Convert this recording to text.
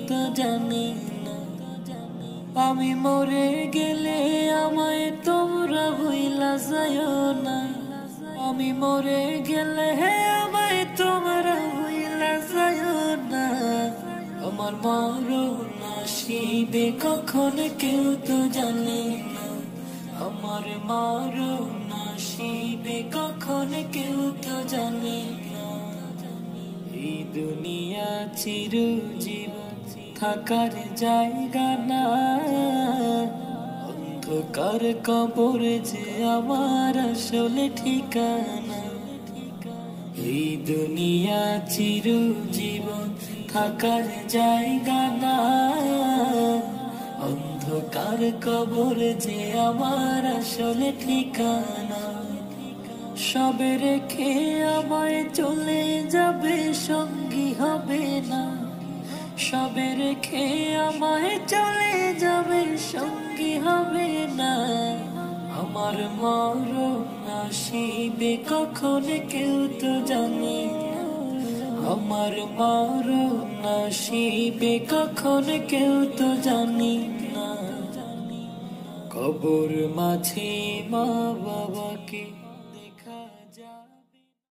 তো জানে না। আমি মরে গেলে আমায় তোমরা ভুইলা যাইও না। আমি মরে গেলে আমায় তোমরা ভুইলা যাইও না। আমার মরণ আসিবে কখন কেউ তো জানে না। আমার মরণ আসিবে কখন কেউ তো জানে না। এই দুনিয়া চিরজীবন থাকার জায়গা না। অন্ধকার কবর যে আমার আসলে ঠিকানা। এই দুনিয়া চিরজীবন থাকার জায়গা না। অন্ধকার কবর যে আমার আসলে ঠিকানা। সবে রেখে আমায় চলে যাবে, সঙ্গী হবে না। সবে রেখে আমায় চলে যাবে, সঙ্গী হবে না। আমার মরণ আসিবে কখন কেউ তো জানে না। আমার মরণ আসিবে কখন কেউ তো জানি না। কবর মাঝে মা বাবাকে